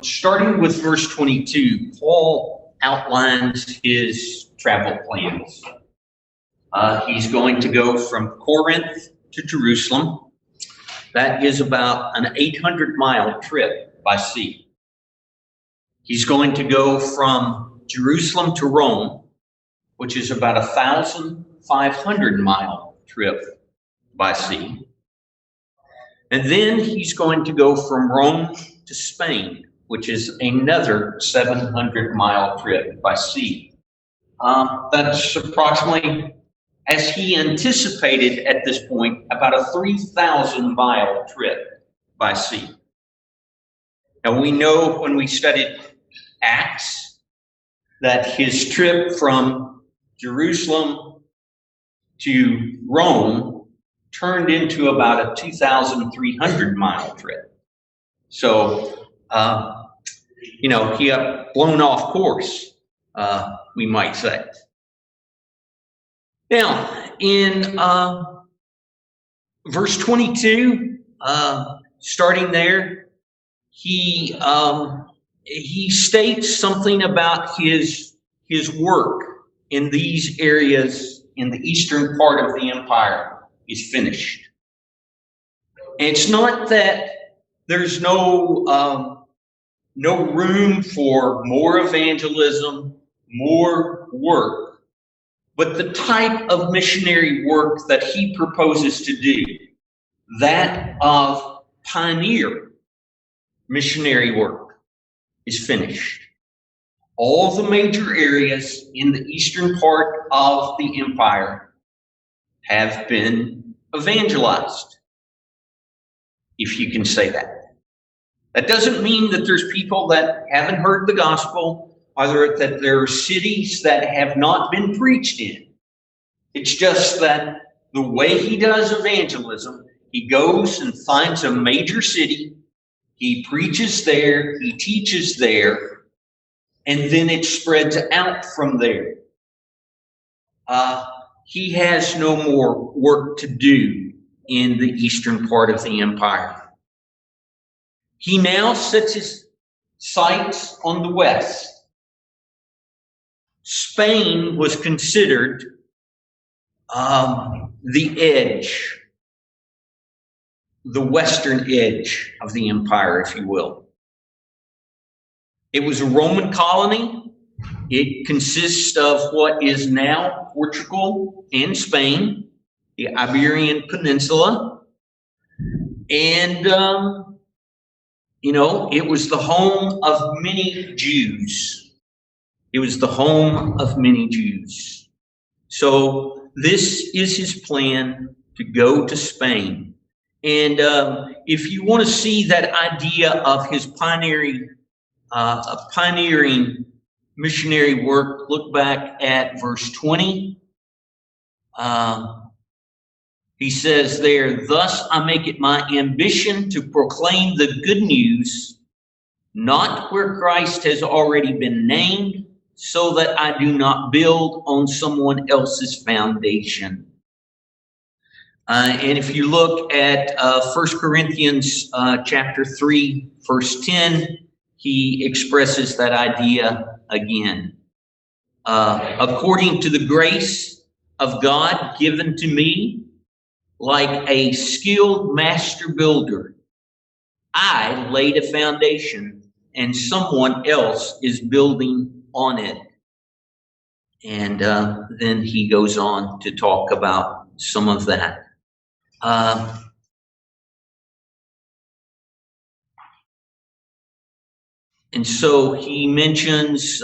starting with verse 22, Paul outlines his travel plans. He's going to go from Corinth to Jerusalem. That is about an 800-mile trip by sea. He's going to go from Jerusalem to Rome, which is about a 1,500-mile trip by sea. And then he's going to go from Rome to Spain, which is another 700-mile trip by sea. That's approximately, as he anticipated at this point, about a 3,000-mile trip by sea. Now we know when we studied Acts that his trip from Jerusalem to Rome turned into about a 2,300-mile trip. So, he got blown off course, we might say. Now, in verse 22, starting there, he states something about his work in these areas in the eastern part of the empire is finished. And it's not that there's no room for more evangelism, more work, but the type of missionary work that he proposes to do, that of pioneer missionary work, is finished. All the major areas in the eastern part of the empire have been evangelized, if you can say that. That doesn't mean that there's people that haven't heard the gospel, or that there are cities that have not been preached in. It's just that the way he does evangelism, he goes and finds a major city, he preaches there, he teaches there, and then it spreads out from there. He has no more work to do in the eastern part of the empire. He now sets his sights on the west. Spain was considered the edge, the western edge of the empire, if you will. It was a Roman colony. It consists of what is now Portugal and Spain, the Iberian Peninsula. And, it was the home of many Jews. It was the home of many Jews. So this is his plan to go to Spain. And if you want to see that idea of his pioneering missionary work, look back at verse 20. He says there, "Thus I make it my ambition to proclaim the good news, not where Christ has already been named, so that I do not build on someone else's foundation." And if you look at 1 Corinthians chapter 3, verse 10, he expresses that idea again. "According to the grace of God given to me, like a skilled master builder, I laid a foundation and someone else is building on it." And then he goes on to talk about some of that. And so he mentions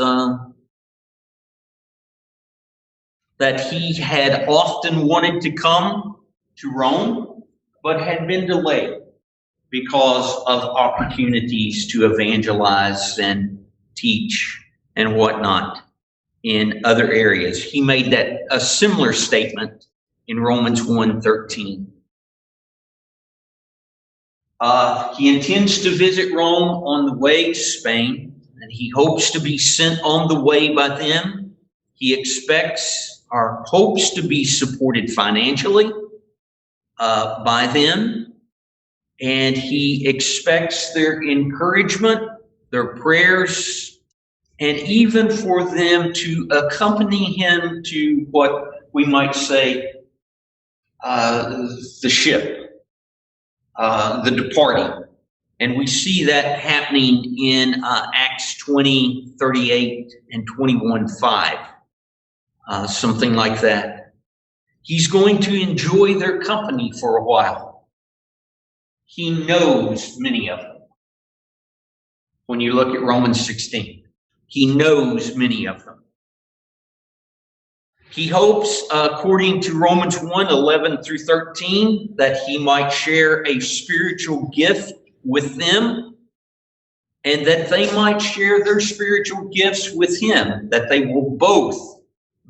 that he had often wanted to come to Rome, but had been delayed because of opportunities to evangelize and teach and whatnot in other areas. He made that a similar statement in Romans 1:13. He intends to visit Rome on the way to Spain, and he hopes to be sent on the way by them. He expects or hopes to be supported financially by them, and he expects their encouragement their prayers, and even for them to accompany him to what we might say the ship, the departing. And we see that happening in Acts 20:38 and 21:5, something like that. He's going to enjoy their company for a while. He knows many of them. When you look at Romans 16, he knows many of them. He hopes, according to Romans 1:11 through 13, that he might share a spiritual gift with them, and that they might share their spiritual gifts with him, that they will both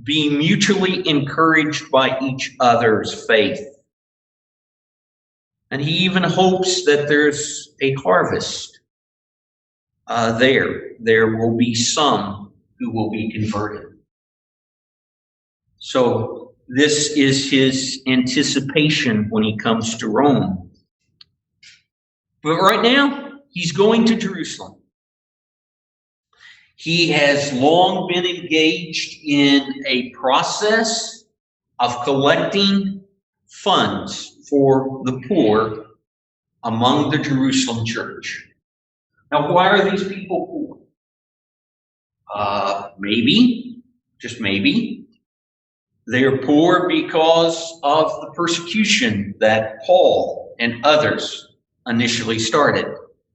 be mutually encouraged by each other's faith. And he even hopes that there's a harvest there. There will be some who will be converted. So this is his anticipation when he comes to Rome. But right now, he's going to Jerusalem. He has long been engaged in a process of collecting funds for the poor among the Jerusalem church. Now, why are these people poor? Maybe, just maybe, they are poor because of the persecution that Paul and others initially started.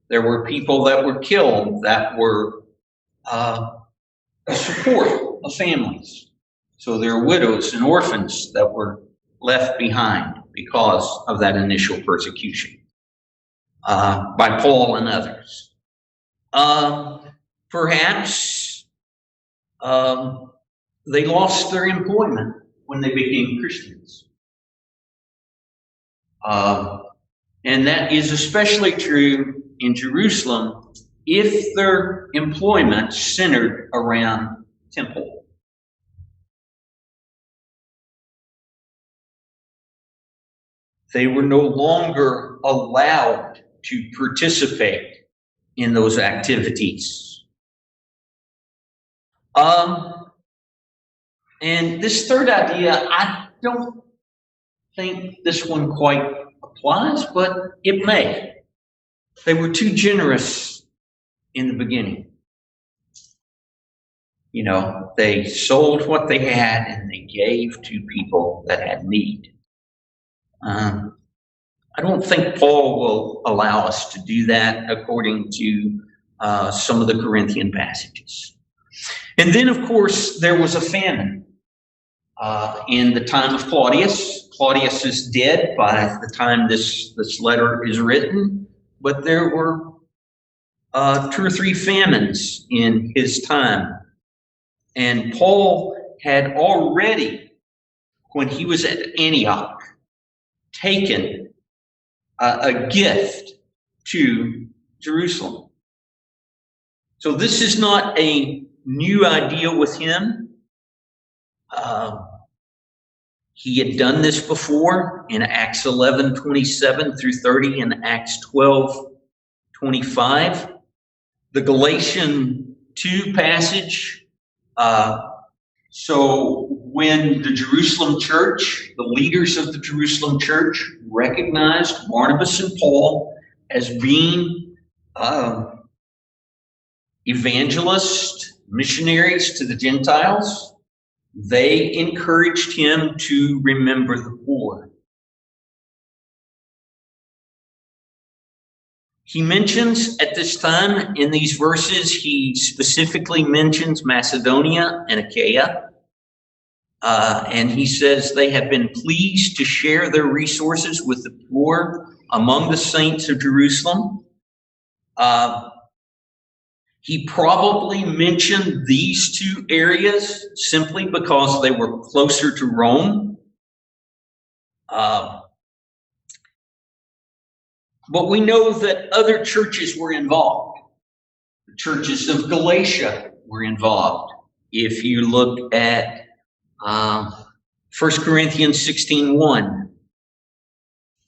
There were people that were killed that were support of families. So there are widows and orphans that were left behind because of that initial persecution by Paul and others. Perhaps they lost their employment when they became Christians. And that is especially true in Jerusalem if their employment centered around temple. They were no longer allowed to participate in those activities. And this third idea, I don't think this one quite applies, but it may. They were too generous in the beginning. You know, they sold what they had and they gave to people that had need. I don't think Paul will allow us to do that according to some of the Corinthian passages. And then, of course, there was a famine in the time of Claudius. Claudius is dead by the time this letter is written, but there were 2 or 3 famines in his time. And Paul had already, when he was at Antioch, taken a gift to Jerusalem. So this is not a new idea with him. He had done this before in Acts 11:27 through 30 and Acts 12:25. The Galatians 2 passage. So when the Jerusalem church, the leaders of the Jerusalem church, recognized Barnabas and Paul as being evangelists, missionaries to the Gentiles, they encouraged him to remember the poor. He mentions at this time in these verses, he specifically mentions Macedonia and Achaia. And he says they have been pleased to share their resources with the poor among the saints of Jerusalem. He probably mentioned these 2 areas simply because they were closer to Rome. But we know that other churches were involved. The churches of Galatia were involved. If you look at 1 Corinthians 16:1,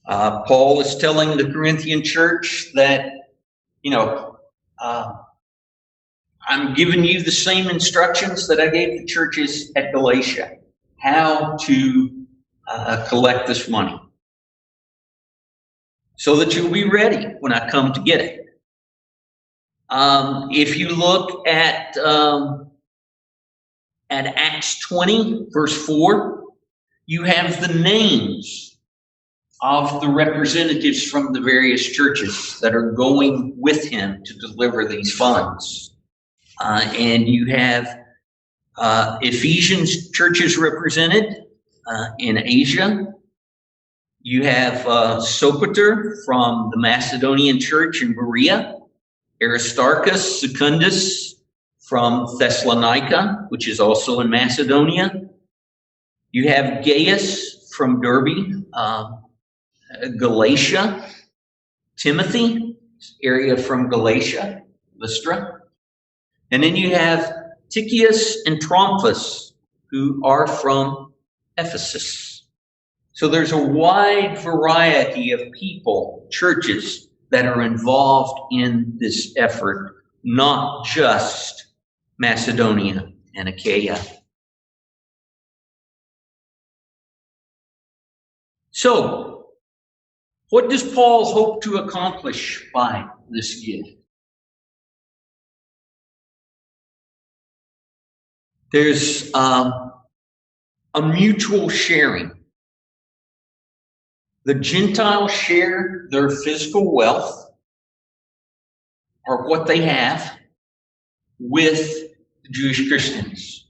Paul is telling the Corinthian church that, I'm giving you the same instructions that I gave the churches at Galatia, how to collect this money, so that you'll be ready when I come to get it. If you look at Acts 20, verse 4, you have the names of the representatives from the various churches that are going with him to deliver these funds. And you have Ephesians churches represented in Asia. You have Sopater from the Macedonian church in Berea, Aristarchus, Secundus from Thessalonica, which is also in Macedonia. You have Gaius from Derbe, Galatia, Timothy, area from Galatia, Lystra. And then you have Tychicus and Trophimus, who are from Ephesus. So there's a wide variety of people, churches, that are involved in this effort, not just Macedonia and Achaia. So, what does Paul hope to accomplish by this gift? There's a mutual sharing. The Gentiles share their physical wealth, or what they have, with the Jewish Christians.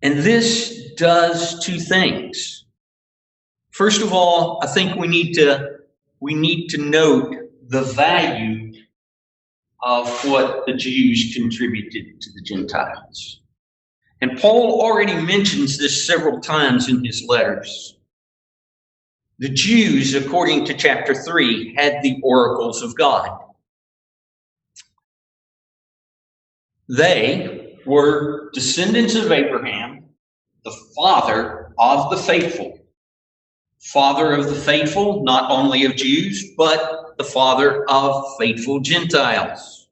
And this does two things. First of all, I think we need to note the value of what the Jews contributed to the Gentiles. And Paul already mentions this several times in his letters. The Jews, according to chapter 3, had the oracles of God. They were descendants of Abraham, the father of the faithful. Father of the faithful, not only of Jews, but the father of faithful Gentiles.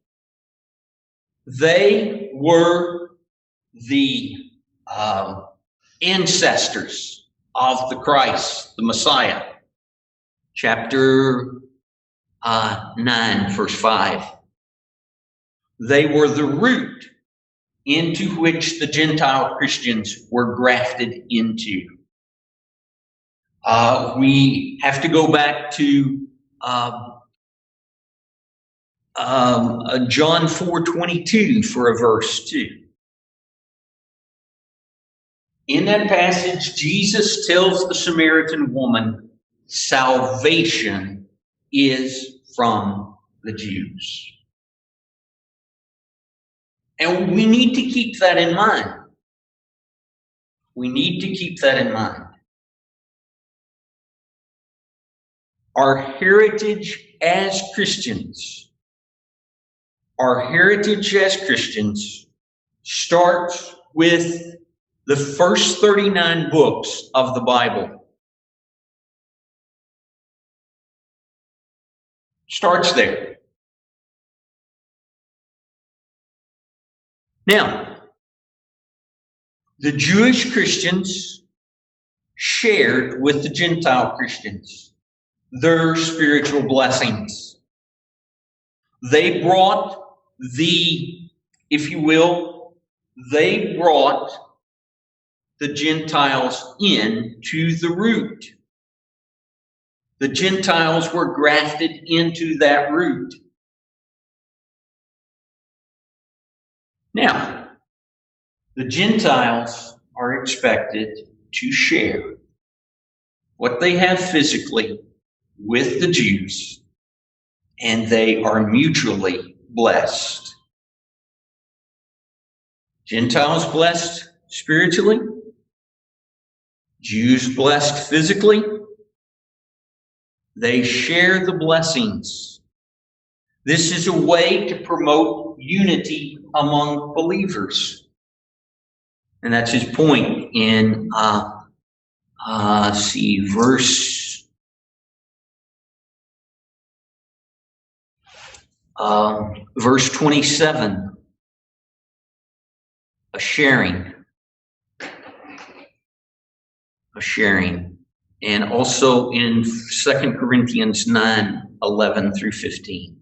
They were the ancestors of the Christ, the Messiah. Chapter 9, verse 5. They were the root into which the Gentile Christians were grafted into. We have to go back to John 4:22 for a verse too. In that passage, Jesus tells the Samaritan woman, salvation is from the Jews. And we need to keep that in mind. We need to keep that in mind. Our heritage as Christians, starts with the first 39 books of the Bible. Starts there. Now, the Jewish Christians shared with the Gentile Christians their spiritual blessings. They brought the Gentiles into the root. The Gentiles were grafted into that root. Now, the Gentiles are expected to share what they have physically with the Jews, and they are mutually blessed. Gentiles blessed spiritually, Jews blessed physically. They share the blessings. This is a way to promote unity among believers. And that's his point in, verse Verse 27, a sharing. And also in 2 Corinthians 9:11 through 15.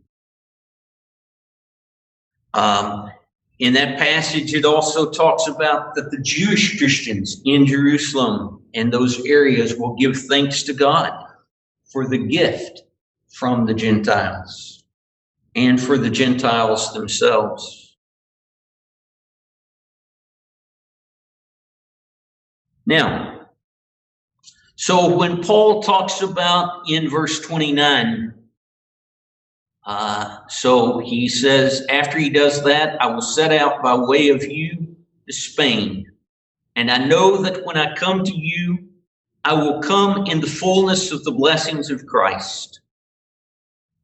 In that passage, it also talks about that the Jewish Christians in Jerusalem and those areas will give thanks to God for the gift from the Gentiles and for the Gentiles themselves. Now, so when Paul talks about in verse 29, so he says, after he does that, I will set out by way of you to Spain. And I know that when I come to you, I will come in the fullness of the blessings of Christ.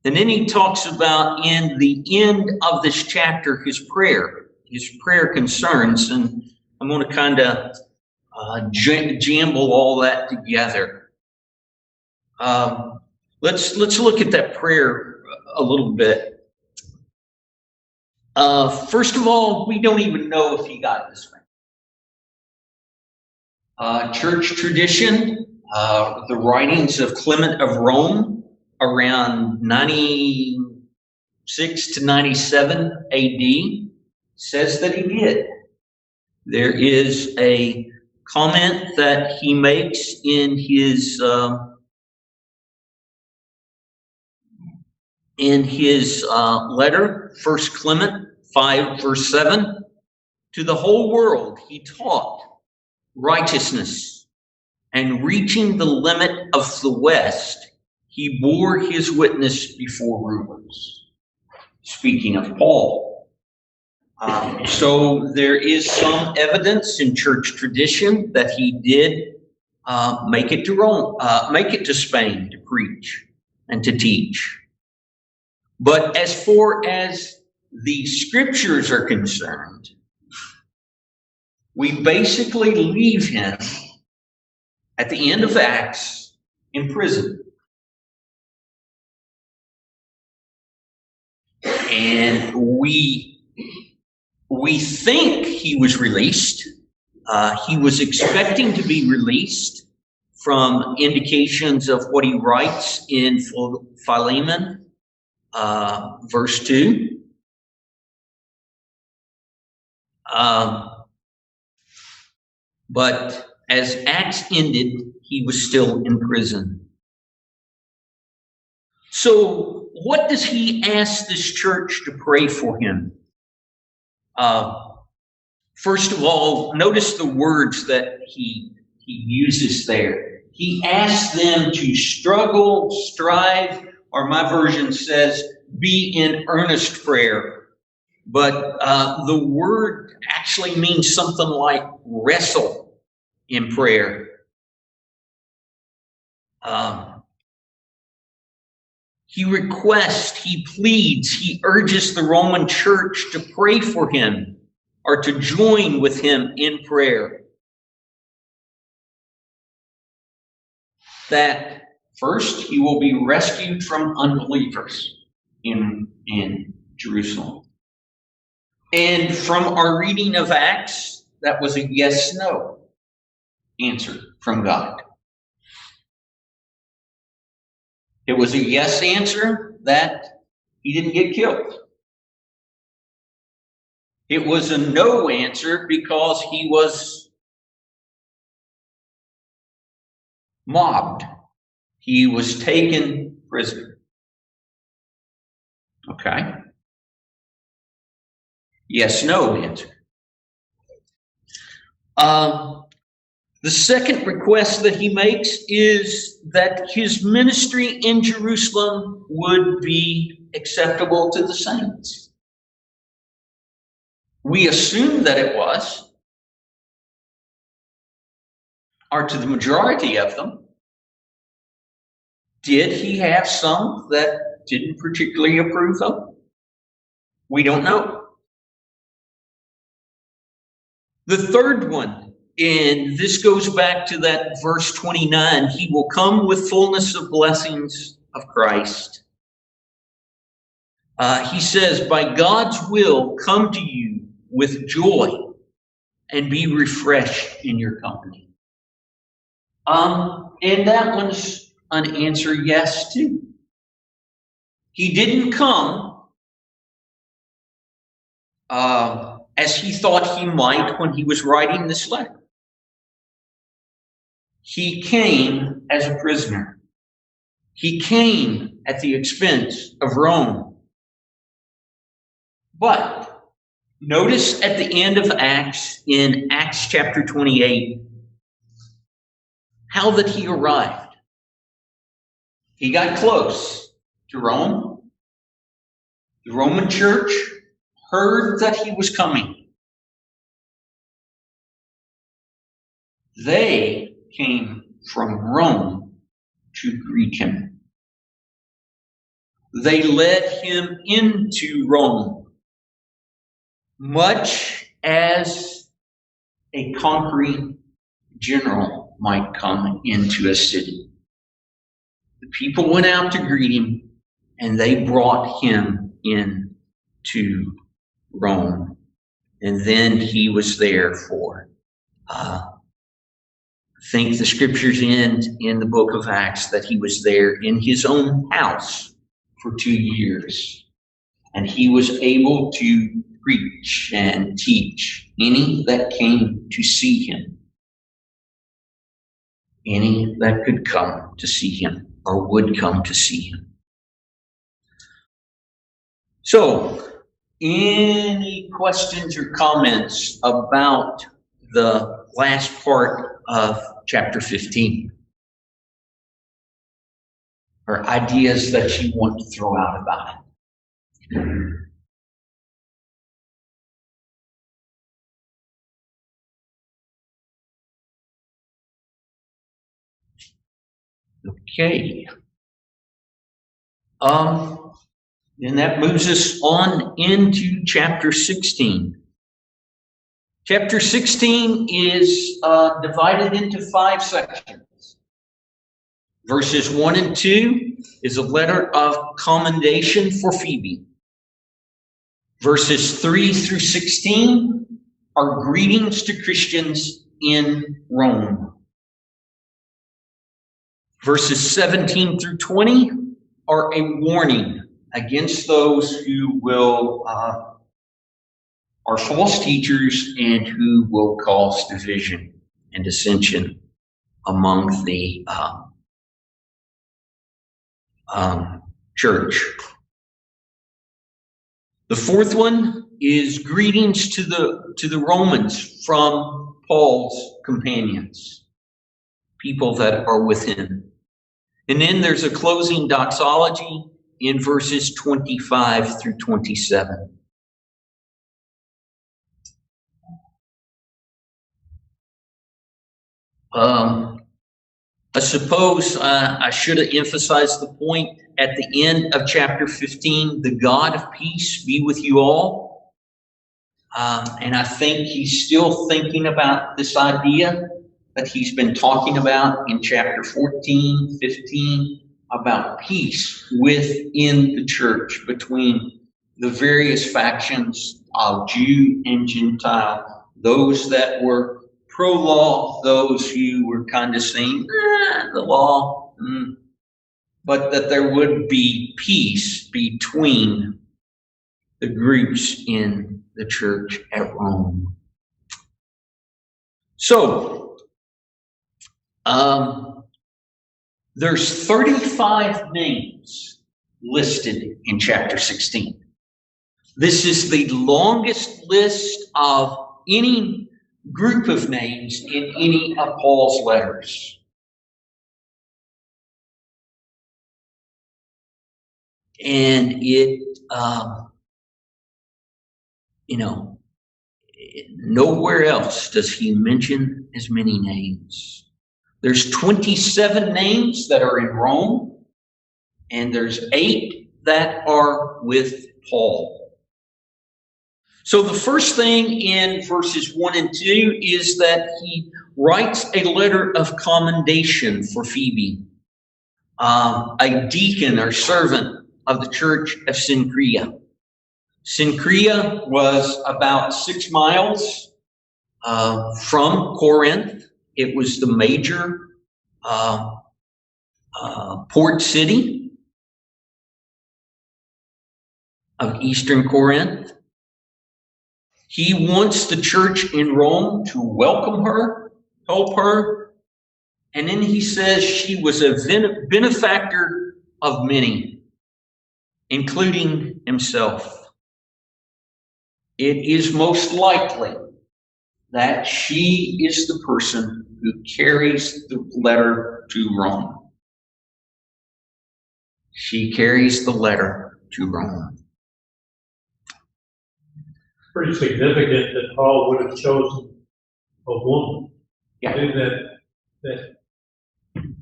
And then he talks about in the end of this chapter, his prayer concerns. And I'm going to kind of jumble all that together. Let's look at that prayer a little bit. First of all, we don't even know if he got this right. Church tradition, the writings of Clement of Rome around 96 to 97 AD says that he did. There is a comment that he makes in his letter, 1 Clement 5, verse 7, to the whole world he taught righteousness, and reaching the limit of the west, he bore his witness before rulers. Speaking of Paul. So there is some evidence in church tradition that he did make it to Rome, make it to Spain to preach and to teach. But as far as the scriptures are concerned, we basically leave him at the end of Acts in prison. And we think he was released. He was expecting to be released from indications of what he writes in Philemon, verse 2. But as Acts ended, he was still in prison. So what does he ask this church to pray for him? First of all, notice the words that he uses there. He asks them to struggle, strive, or my version says, be in earnest prayer. But the word actually means something like wrestle in prayer. He requests, he pleads, he urges the Roman church to pray for him or to join with him in prayer. That first, he will be rescued from unbelievers in Jerusalem. And from our reading of Acts, that was a yes-no answer from God. It was a yes answer that he didn't get killed. It was a no answer because he was mobbed. He was taken prisoner. Okay. Yes, no answer. The second request that he makes is that his ministry in Jerusalem would be acceptable to the saints. We assume that it was, or to the majority of them. Did he have some that didn't particularly approve of? We don't know. The third one, and this goes back to that verse 29, he will come with fullness of blessings of Christ. He says, by God's will, come to you with joy and be refreshed in your company. And that one's an answer yes, too. He didn't come as he thought he might when he was writing this letter. He came as a prisoner. He came at the expense of Rome. But notice at the end of Acts, in Acts chapter 28, how that he arrived. He got close to Rome. The Roman church heard that he was coming. They came from Rome to greet him. They led him into Rome, much as a conquering general might come into a city. The people went out to greet him, and they brought him into Rome. And then he was there for, I think the scriptures end in the book of Acts that he was there in his own house for 2 years. And he was able to preach and teach any that came to see him. Any that could come to see him or would come to see him. So, any questions or comments about the last part of chapter 15? Or ideas that you want to throw out about it? Okay. And that moves us on into chapter 16. Chapter 16 is divided into 5 sections. Verses 1 and 2 is a letter of commendation for Phoebe. Verses 3 through 16 are greetings to Christians in Rome. Verses 17 through 20 are a warning against those who will are false teachers and who will cause division and dissension among the church. The fourth one is greetings to the Romans from Paul's companions, people that are with him. And then there's a closing doxology in verses 25 through 27. I suppose I should have emphasized the point at the end of chapter 15, the God of peace be with you all. And I think he's still thinking about this idea that he's been talking about in chapter 14, 15, about peace within the church between the various factions of Jew and Gentile, those that were pro-law, those who were kind of saying, the law, but that there would be peace between the groups in the church at Rome. So, there's 35 names listed in chapter 16. This is the longest list of any group of names in any of Paul's letters. And it, nowhere else does he mention as many names. There's 27 names that are in Rome, and there's 8 that are with Paul. So the first thing in verses 1 and 2 is that he writes a letter of commendation for Phoebe, a deacon or servant of the church of Cenchrea. Cenchrea was about 6 miles from Corinth. It was the major port city of Eastern Corinth. He wants the church in Rome to welcome her, help her, and then he says she was a benefactor of many, including himself. It is most likely that she is the person who carries the letter to Rome. She carries the letter to Rome. Pretty significant that Paul would have chosen a woman. Yeah. That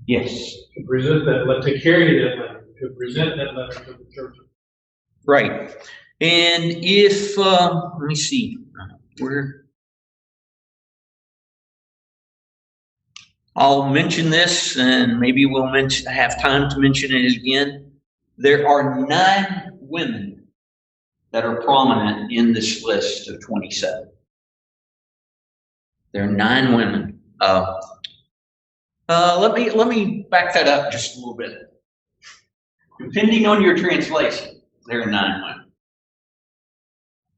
Yes. to present that letter, to carry that letter, to present that letter to the church. Right. And if, let me see, I'll mention this, and maybe we'll have time to mention it again. There are 9 women that are prominent in this list of 27. There are 9 women. Let me back that up just a little bit. Depending on your translation, there are 9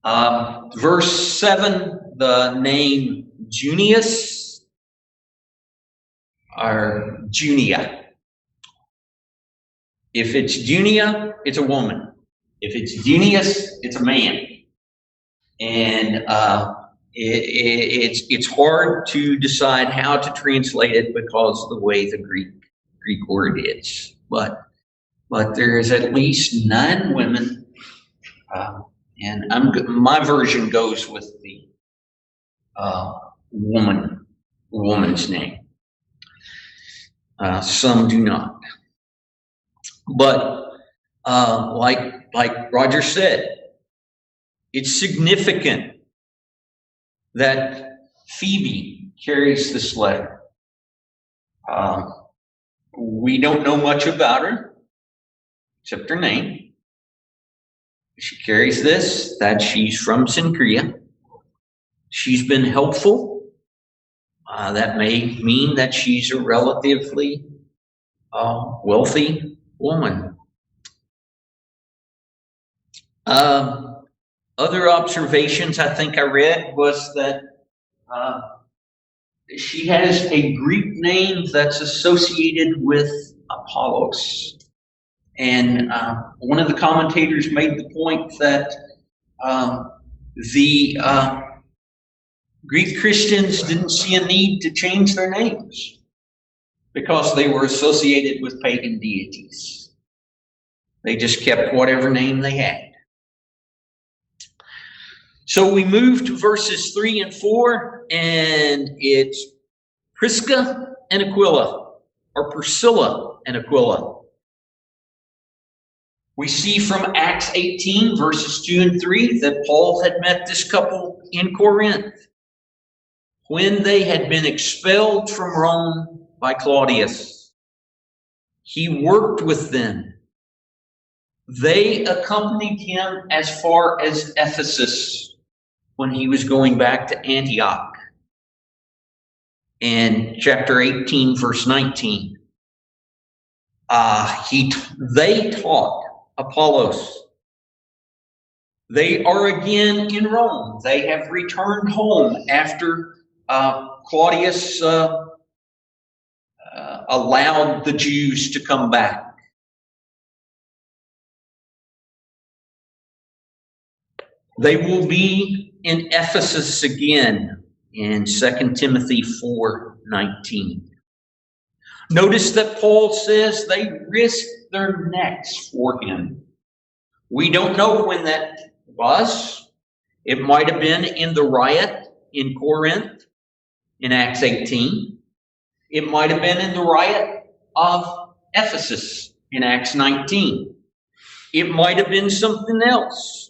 women. Verse 7, the name Junius or Junia. If it's Junia, it's a woman. If it's Junius, it's a man. And it's hard to decide how to translate it because of the way the Greek word is. But there's at least 9 women, and my version goes with the woman's name. Some do not. But like Roger said, it's significant that Phoebe carries this letter. We don't know much about her, except her name. She carries this, that she's from Cenchrea. She's been helpful. That may mean that she's a relatively wealthy woman. Other observations I think I read was that she has a Greek name that's associated with Apollos. And one of the commentators made the point that the Greek Christians didn't see a need to change their names because they were associated with pagan deities. They just kept whatever name they had. So we move to verses 3 and 4, and it's Prisca and Aquila, or Priscilla and Aquila. We see from Acts 18, verses 2 and 3, that Paul had met this couple in Corinth when they had been expelled from Rome by Claudius. He worked with them. They accompanied him as far as Ephesus when he was going back to Antioch. In chapter 18, verse 19, they taught Apollos. They are again in Rome. They have returned home after Claudius allowed the Jews to come back. They will be in Ephesus again in 2 Timothy 4:19. Notice that Paul says they risked their necks for him. We don't know when that was. It might have been in the riot in Corinth in Acts 18. It might have been in the riot of Ephesus in Acts 19. It might have been something else.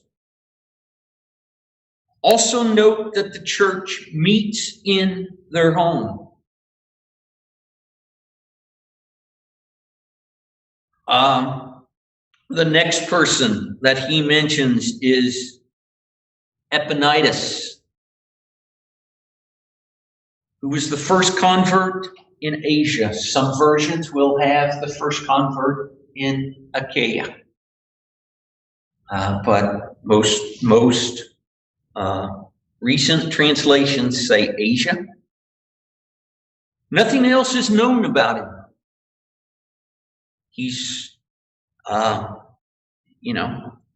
Also note that the church meets in their home. The next person that he mentions is Epaphras, who was the first convert in Asia. Some versions will have the first convert in Achaia. But most recent translations say Asia. Nothing else is known about him. He's,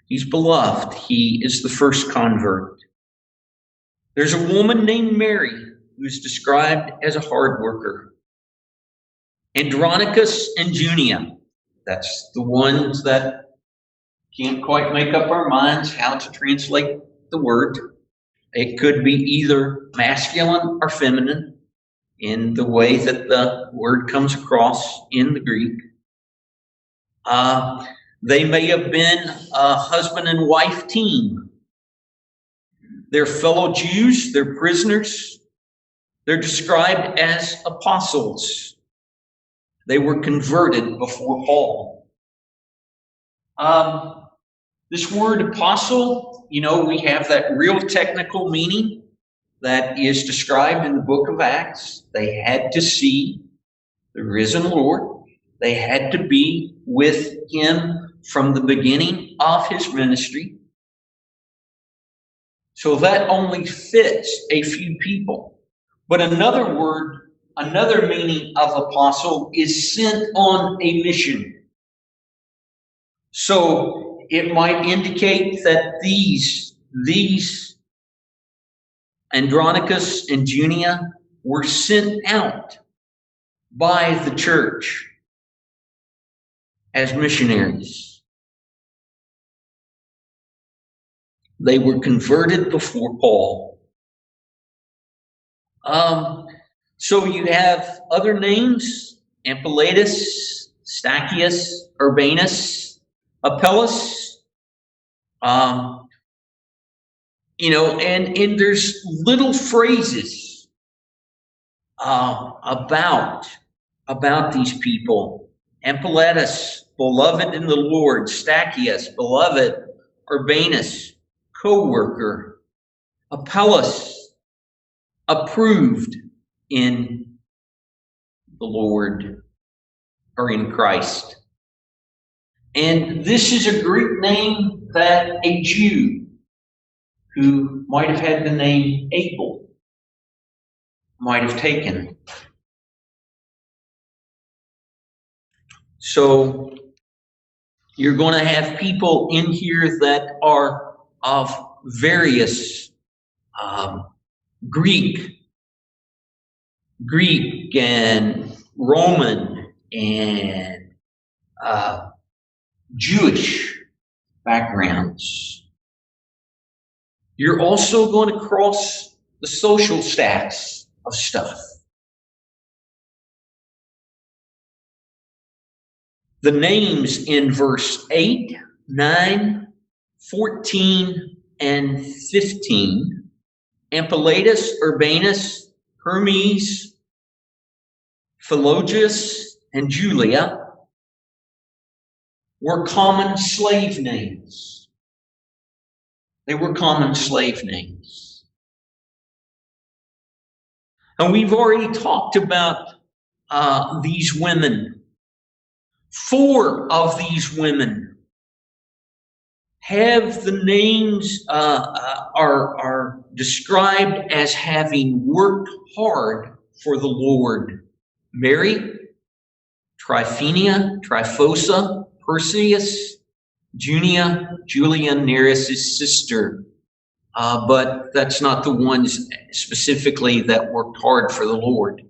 he's beloved. He is the first convert. There's a woman named Mary who's described as a hard worker. Andronicus and Junia, that's the ones that can't quite make up our minds how to translate the word. It could be either masculine or feminine in the way that the word comes across in the Greek. They may have been a husband and wife team. They're fellow Jews, they're prisoners. They're described as apostles. They were converted before Paul. This word apostle, we have that real technical meaning that is described in the book of Acts. They had to see the risen Lord. They had to be with him from the beginning of his ministry. So that only fits a few people. But another word, another meaning of apostle is sent on a mission. So it might indicate that these Andronicus and Junia were sent out by the church as missionaries. They were converted before Paul. So you have other names: Ampliatus, Stachys, Urbanus, Apelles. And there's little phrases about these people. Ampliatus, beloved in the Lord. Stachys, beloved. Urbanus, co-worker. Apelles, approved in the Lord or in Christ. And this is a Greek name that a Jew who might have had the name Abel might have taken. So you're going to have people in here that are of various Greek and Roman and Jewish backgrounds. You're also going to cross the social stacks of stuff. The names in verse 8, 9, 14, and 15, Ampliatus, Urbanus, Hermes, Philologus, and Julia, were common slave names. They were common slave names. And we've already talked about these women. 4 of these women have the names, are described as having worked hard for the Lord. Mary, Tryphenia, Tryphosa, Perseus, Junia, Nereus' sister. But that's not the ones specifically that worked hard for the Lord.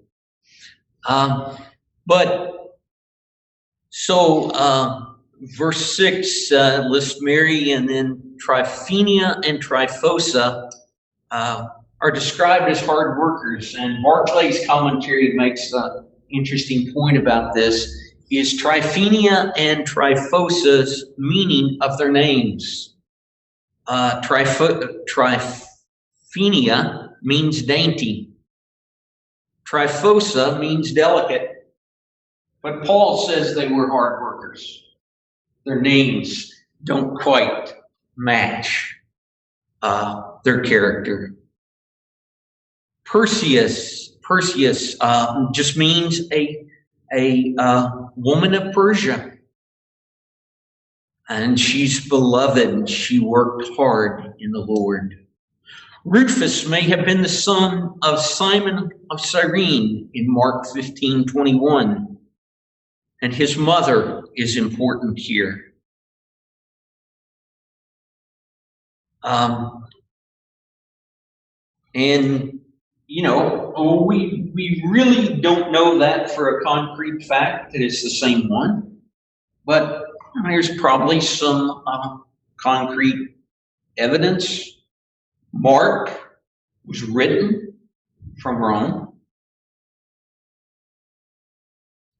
Verse 6 lists Mary, and then Tryphenia and Tryphosa are described as hard workers. And Barclay's commentary makes an interesting point about this, is Tryphenia and Tryphosa's meaning of their names. Tryphenia means dainty. Tryphosa means delicate. But Paul says they were hard workers. their names don't quite match their character. Perseus just means a woman of Persia. And she's beloved. She worked hard in the Lord. Rufus may have been the son of Simon of Cyrene in Mark 15:21. And his mother is important here. And, you know, we really don't know that for a concrete fact that it's the same one. But there's probably some concrete evidence. Mark was written from Rome.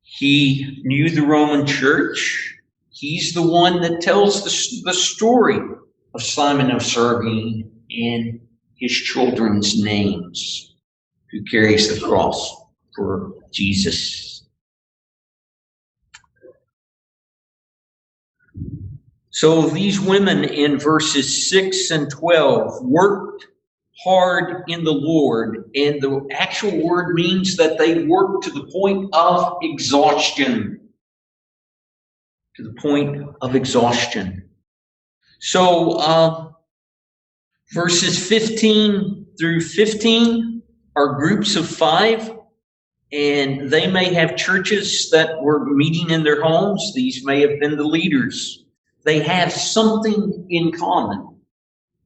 He knew the Roman church. He's the one that tells the story of Simon of Cyrene and his children's names, who carries the cross for Jesus. So these women in verses 6 and 12 worked hard in the Lord, and the actual word means that they worked to the point of exhaustion. To the point of exhaustion. So verses 15 through 15 are groups of 5, and they may have churches that were meeting in their homes. These may have been the leaders. They have something in common,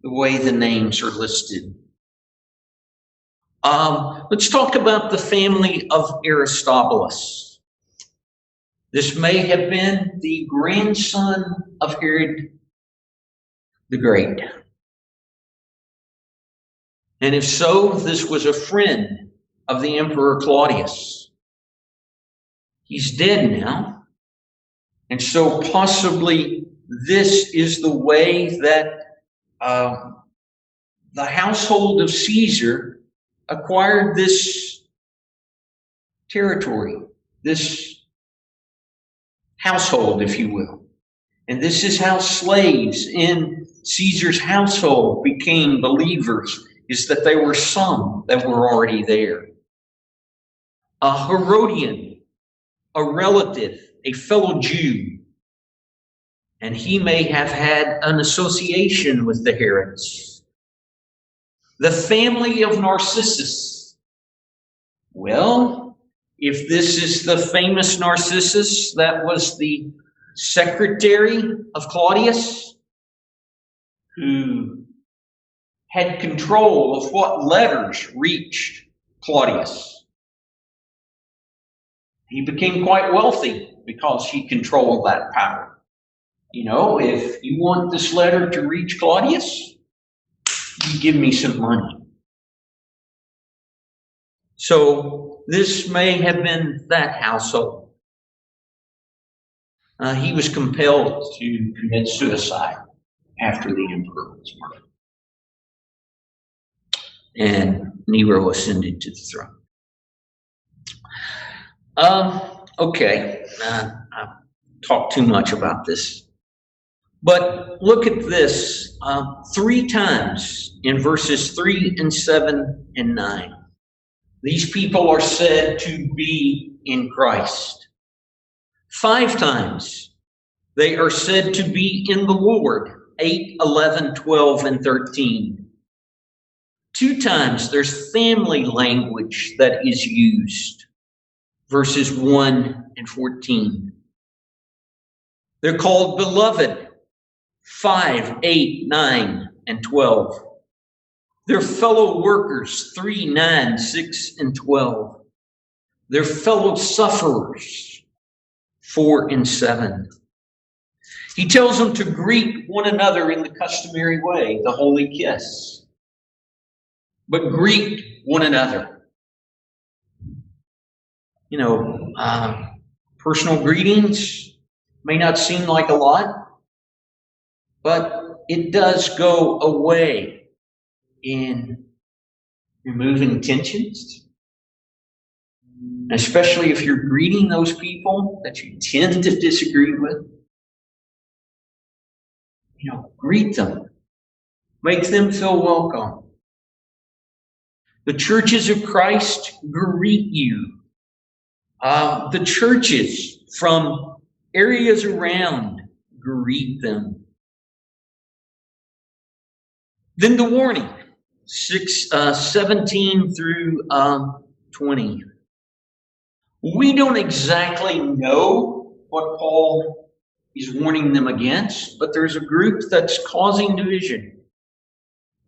the way the names are listed. Let's talk about the family of Aristobulus. This may have been the grandson of Herod the Great. And if so, this was a friend of the Emperor Claudius. He's dead now. And so possibly this is the way that the household of Caesar acquired this territory, this household, if you will. And this is how slaves in Caesar's household became believers, is that there were some that were already there. A Herodian, a relative, a fellow Jew, and he may have had an association with the Herods. The family of Narcissus. Well, if this is the famous Narcissus that was the secretary of Claudius, who had control of what letters reached Claudius, he became quite wealthy because he controlled that power. You know, if you want this letter to reach Claudius, you give me some money. So this may have been that household. He was compelled to commit suicide after the emperor was murdered. And Nero ascended to the throne. Okay, I've talked too much about this. But look at this, 3 times in verses 3 and 7 and 9. These people are said to be in Christ. 5 times they are said to be in the Lord, 8, 11, 12, and 13. 2 times there's family language that is used, verses 1 and 14. They're called beloved, 5, 8, 9, and 12. They're fellow workers, 3, 9, 6, and 12. They're fellow sufferers, 4 and 7. He tells them to greet one another in the customary way, the holy kiss. But greet one another. You know, personal greetings may not seem like a lot, but it does go away in removing tensions, especially if you're greeting those people that you tend to disagree with. greet them. Make them feel welcome. The churches of Christ greet you. The churches from areas around greet them. Then the warning, 17 through 20. We don't exactly know what Paul is warning them against, but there's a group that's causing division.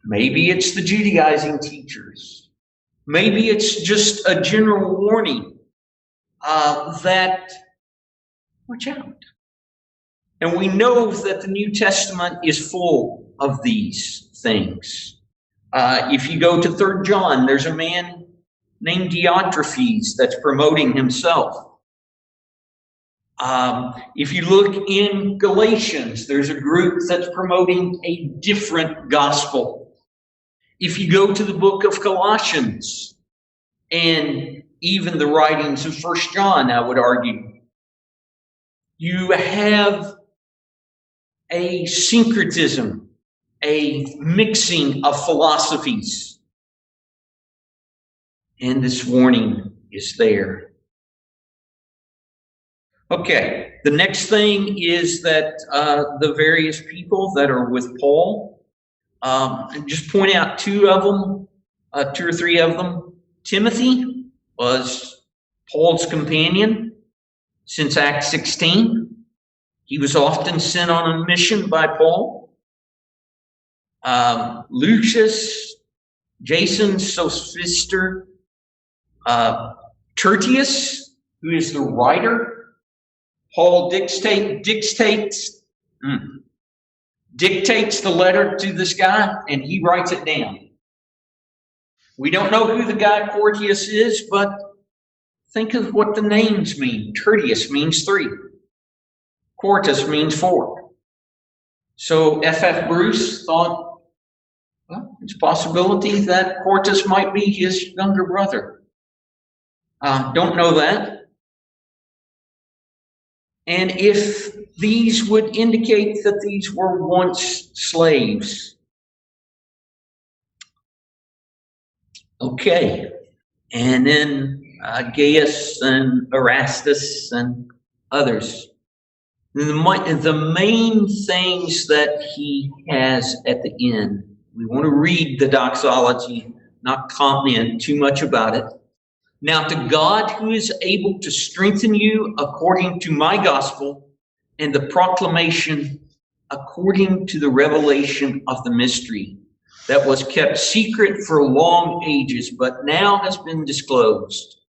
Maybe it's the Judaizing teachers. Maybe it's just a general warning that watch out. And we know that the New Testament is full of these things. If you go to 3 John, there's a man named Diotrephes that's promoting himself. If you look in Galatians, there's a group that's promoting a different gospel. If you go to the book of Colossians and even the writings of 1 John, I would argue, you have a syncretism, a mixing of philosophies. And this warning is there. Okay, the next thing is that the various people that are with Paul, and just point out 2 of them, 2 or 3 of them. Timothy was Paul's companion since Acts 16. He was often sent on a mission by Paul. Lucius, Jason, Sophister, Tertius, who is the writer. Paul dictates the letter to this guy, and he writes it down. We don't know who the guy Tertius is, but think of what the names mean. Tertius means 3. Quartus means 4. So F.F. Bruce thought, well, it's a possibility that Quartus might be his younger brother. Don't know that. And if these would indicate that these were once slaves. Okay. And then Gaius and Erastus and others. The main things that he has at the end, we want to read the doxology, not comment too much about it. Now to God who is able to strengthen you according to my gospel and the proclamation according to the revelation of the mystery that was kept secret for long ages, but now has been disclosed,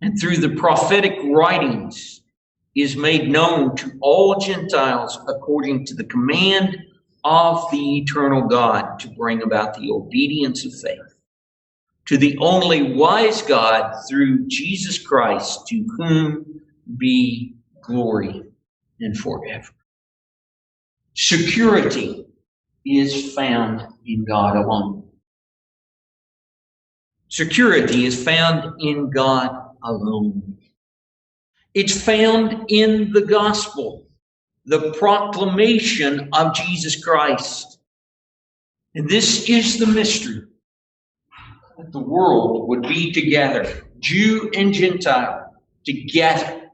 and through the prophetic writings is made known to all Gentiles according to the command of the eternal God to bring about the obedience of faith. To the only wise God through Jesus Christ, to whom be glory and forever. Security is found in God alone. Security is found in God alone. It's found in the gospel, the proclamation of Jesus Christ. And this is the mystery, that the world would be together, Jew and Gentile, together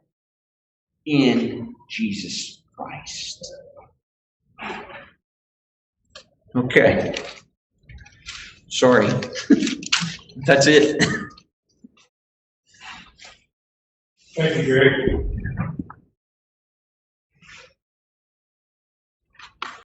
in Jesus Christ. Okay. Sorry. That's it. Thank you, Greg.